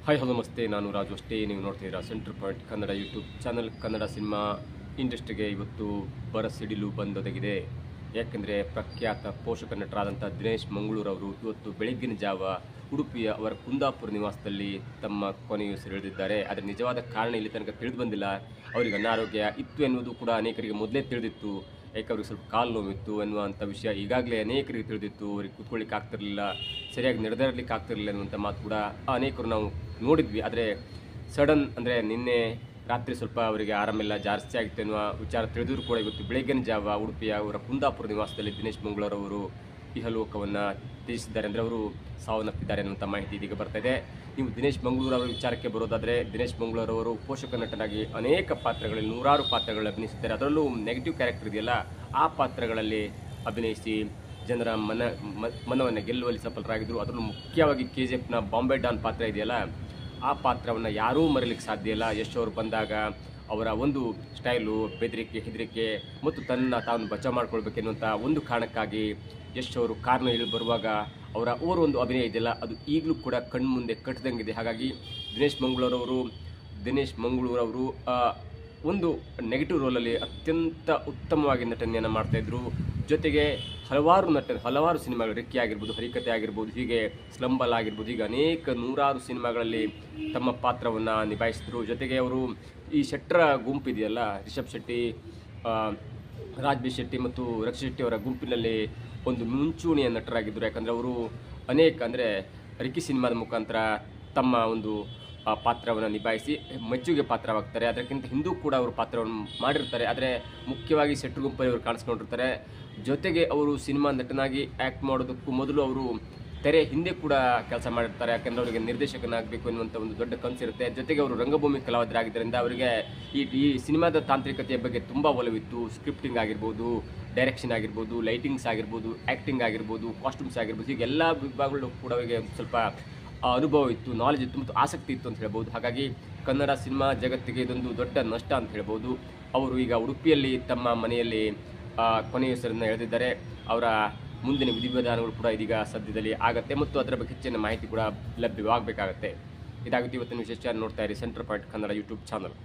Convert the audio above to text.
Hi hello ನಮಸ್ತೆ, ನಾನು ರಾಜು. ಅಷ್ಟೇ ನೀವು ನೋಡ್ತಿದ್ದೀರಾ centre point Kannada YouTube channel. Kannada cinema ಇಂಡಸ್ಟ್ರಿಗೆ ಇವತ್ತು ಬರಸಿಡಿಲು ಬಂದೊದಗಿದೆ. ಯಾಕೆಂದರೆ ಪ್ರಖ್ಯಾತ ಪೋಷಕ ನಟರಾದಂಥ ದಿನೇಶ್ ಮಂಗಳೂರವರು ಇವತ್ತು ಬೆಳಗ್ಗಿನ ಜಾವ ಉಡುಪಿಯ ಅವರ ಕುಂದಾಪುರ ನಿವಾಸದಲ್ಲಿ ತಮ್ಮ ಕೊನೆಯುಸಿರೆಳೆದಿದ್ದಾರೆ. ಆದರೆ ನಿಜವಾದ ಕಾರಣ ಇಲ್ಲಿ ತನಕ ತಿಳಿದು ಬಂದಿಲ್ಲ. ಅವರಿಗೆ ಅನಾರೋಗ್ಯ ಇತ್ತು ಎನ್ನುವುದು ಕೂಡ ಅನೇಕರಿಗೆ ಮೊದಲೇ ತಿಳಿದಿತ್ತು. ಯಾಕೆ ಅವ್ರಿಗೆ ಸ್ವಲ್ಪ ಕಾಲು ನೋವಿತ್ತು ಎನ್ನುವಂಥ ವಿಷಯ ಈಗಾಗಲೇ ಅನೇಕರಿಗೆ ತಿಳಿದಿತ್ತು. ಅವ್ರಿಗೆ ಕೂತ್ಕೊಳ್ಳಿಕ್ಕೆ ಆಗ್ತಿರಲಿಲ್ಲ, ಸರಿಯಾಗಿ ನಡೆದಿರಲಿಕ್ಕೆ ಆಗ್ತಿರಲಿಲ್ಲ ಅನ್ನುವಂಥ ಮಾತು ಕೂಡ ಅನೇಕರು ನಾವು ನೋಡಿದ್ವಿ. ಆದರೆ ಸಡನ್ ಅಂದರೆ ನಿನ್ನೆ ರಾತ್ರಿ ಸ್ವಲ್ಪ ಅವರಿಗೆ ಆರಾಮೆಲ್ಲ ಜಾಸ್ತಿ ಆಗಿತ್ತು ಎನ್ನುವ ವಿಚಾರ ತಿಳಿದರೂ ಕೂಡ ಇವತ್ತು ಬೆಳಗ್ಗಿನ ಜಾವ ಉಡುಪಿಯ ಅವರ ಕುಂದಾಪುರ ನಿವಾಸದಲ್ಲಿ ದಿನೇಶ್ ಮಂಗಳೂರವರು ಇಹಲೋಕವನ್ನು ತ್ಯಜಿಸಿದ್ದಾರೆ. ಅಂದರೆ ಅವರು ಸಾವನ್ನಪ್ಪಿದ್ದಾರೆ ಅನ್ನುವಂಥ ಮಾಹಿತಿ ಇದೀಗ ಬರ್ತಾ ಇದೆ. ನೀವು ದಿನೇಶ್ ಮಂಗಳೂರವರ ವಿಚಾರಕ್ಕೆ ಬರೋದಾದರೆ, ದಿನೇಶ್ ಮಂಗಳೂರವರು ಪೋಷಕ ನಟನಾಗಿ ಅನೇಕ ಪಾತ್ರಗಳಲ್ಲಿ ನೂರಾರು ಪಾತ್ರಗಳಲ್ಲಿ ಅಭಿನಯಿಸಿದ್ದಾರೆ. ಅದರಲ್ಲೂ ನೆಗೆಟಿವ್ ಕ್ಯಾರೆಕ್ಟರ್ ಇದೆಯಲ್ಲ, ಆ ಪಾತ್ರಗಳಲ್ಲಿ ಅಭಿನಯಿಸಿ ಜನರ ಮನವನ್ನು ಗೆಲ್ಲುವಲ್ಲಿ ಸಫಲರಾಗಿದ್ದರು. ಅದರಲ್ಲೂ ಮುಖ್ಯವಾಗಿ KGFನ ಬಾಂಬೆ ಡಾನ್ ಪಾತ್ರ ಇದೆಯಲ್ಲ, ಆ ಪಾತ್ರವನ್ನು ಯಾರೂ ಮರೀಲಿಕ್ಕೆ ಸಾಧ್ಯ ಇಲ್ಲ. ಯಶ್ ಅವರು ಬಂದಾಗ ಅವರ ಒಂದು ಸ್ಟೈಲು, ಬೆದರಿಕೆ, ಹೆದರಿಕೆ ಮತ್ತು ತಾನು ಬಚಾವ್ ಮಾಡ್ಕೊಳ್ಬೇಕೆನ್ನುವಂಥ ಒಂದು ಕಾರಣಕ್ಕಾಗಿ ಯಶ್ ಅವರು ಕಾರ್ನ ಇಳಿದು ಬರುವಾಗ ಅವರ ಒಂದು ಅಭಿನಯ ಇದೆಯಲ್ಲ, ಅದು ಈಗಲೂ ಕೂಡ ಕಣ್ಮುಂದೆ ಕಟ್ಟಿದಂಗಿದೆ. ಹಾಗಾಗಿ ದಿನೇಶ್ ಮಂಗಳೂರವರು ಒಂದು ನೆಗೆಟಿವ್ ರೋಲಲ್ಲಿ ಅತ್ಯಂತ ಉತ್ತಮವಾಗಿ ನಟನೆಯನ್ನು ಮಾಡ್ತಾಯಿದ್ರು. ಜೊತೆಗೆ ಹಲವಾರು ಸಿನಿಮಾಗಳು, ರಿಕ್ಕಿ ಆಗಿರ್ಬೋದು, ಹರಿಕತೆ ಆಗಿರ್ಬೋದು, ಹೀಗೆ ಸ್ಲಂಬಲ್ ಆಗಿರ್ಬೋದು, ಹೀಗೆ ಅನೇಕ ನೂರಾರು ಸಿನಿಮಾಗಳಲ್ಲಿ ತಮ್ಮ ಪಾತ್ರವನ್ನು ನಿಭಾಯಿಸಿದ್ರು. ಜೊತೆಗೆ ಅವರು ಈ ಶೆಟ್ಟರ ಗುಂಪಿದೆಯಲ್ಲ, ರಿಷಬ್ ಶೆಟ್ಟಿ, ರಾಜ್ಬಿ ಶೆಟ್ಟಿ ಮತ್ತು ರಕ್ಷಿತ್ ಶೆಟ್ಟಿ ಅವರ ಗುಂಪಿನಲ್ಲಿ ಒಂದು ಮುಂಚೂಣಿಯ ನಟರಾಗಿದ್ದರು. ಯಾಕಂದರೆ ಅವರು ಅನೇಕ ಅಂದರೆ ರಿಕ್ಕಿ ಸಿನಿಮಾದ ಮುಖಾಂತರ ತಮ್ಮ ಒಂದು ಪಾತ್ರವನ್ನು ನಿಭಾಯಿಸಿ ಮೆಚ್ಚುಗೆ ಪಾತ್ರವಾಗ್ತಾರೆ. ಅದಕ್ಕಿಂತ ಹಿಂದೂ ಕೂಡ ಅವರು ಪಾತ್ರವನ್ನು ಮಾಡಿರ್ತಾರೆ. ಆದರೆ ಮುಖ್ಯವಾಗಿ ಶೆಟ್ಟರ್ ಗುಂಪಲ್ಲಿ ಅವರು ಕಾಣಿಸ್ಕೊಂಡಿರ್ತಾರೆ. ಜೊತೆಗೆ ಅವರು ಸಿನಿಮಾ ನಟನಾಗಿ ಆ್ಯಕ್ಟ್ ಮಾಡೋದಕ್ಕೂ ಮೊದಲು ಅವರು ತೆರೆ ಹಿಂದೆ ಕೂಡ ಕೆಲಸ ಮಾಡಿರ್ತಾರೆ. ಯಾಕಂದರೆ ಅವರಿಗೆ ನಿರ್ದೇಶಕನಾಗಬೇಕು ಎನ್ನುವಂಥ ಒಂದು ದೊಡ್ಡ ಕನಸಿರುತ್ತೆ. ಜೊತೆಗೆ ಅವರು ರಂಗಭೂಮಿ ಕಲಾವಿದರಾಗಿದ್ದರಿಂದ ಅವರಿಗೆ ಈ ಸಿನಿಮಾದ ತಾಂತ್ರಿಕತೆಯ ಬಗ್ಗೆ ತುಂಬ ಒಲವಿತ್ತು. ಸ್ಕ್ರಿಪ್ಟಿಂಗ್ ಆಗಿರ್ಬೋದು, ಡೈರೆಕ್ಷನ್ ಆಗಿರ್ಬೋದು, ಲೈಟಿಂಗ್ಸ್ ಆಗಿರ್ಬೋದು, ಆ್ಯಕ್ಟಿಂಗ್ ಆಗಿರ್ಬೋದು, ಕಾಸ್ಟ್ಯೂಮ್ಸ್ ಆಗಿರ್ಬೋದು, ಹೀಗೆ ಎಲ್ಲ ವಿಭಾಗಗಳು ಕೂಡ ಅವರಿಗೆ ಸ್ವಲ್ಪ ಅನುಭವ ಇತ್ತು, ನಾಲೆಜ್ ಇತ್ತು ಮತ್ತು ಆಸಕ್ತಿ ಇತ್ತು ಅಂತ ಹೇಳ್ಬೋದು. ಹಾಗಾಗಿ ಕನ್ನಡ ಸಿನಿಮಾ ಜಗತ್ತಿಗೆ ಇದೊಂದು ದೊಡ್ಡ ನಷ್ಟ ಅಂತ ಹೇಳ್ಬೋದು. ಅವರು ಈಗ ಉಡುಪಿಯಲ್ಲಿ ತಮ್ಮ ಮನೆಯಲ್ಲಿ ಕೊನೆಯುಸಿರನ್ನು ಎಳೆದಿದ್ದಾರೆ. ಅವರ ಮುಂದಿನ ವಿಧಿವಿಧಾನಗಳು ಕೂಡ ಇದೀಗ ಸದ್ಯದಲ್ಲಿ ಆಗುತ್ತೆ ಮತ್ತು ಅದರ ಬಗ್ಗೆ ಹೆಚ್ಚಿನ ಮಾಹಿತಿ ಕೂಡ ಲಭ್ಯವಾಗಬೇಕಾಗತ್ತೆ. ಇದಾಗುತ್ತೆ ಇವತ್ತಿನ ವಿಶೇಷ. ನೋಡ್ತಾ ಇರಿ centre point Kannada YouTube channel.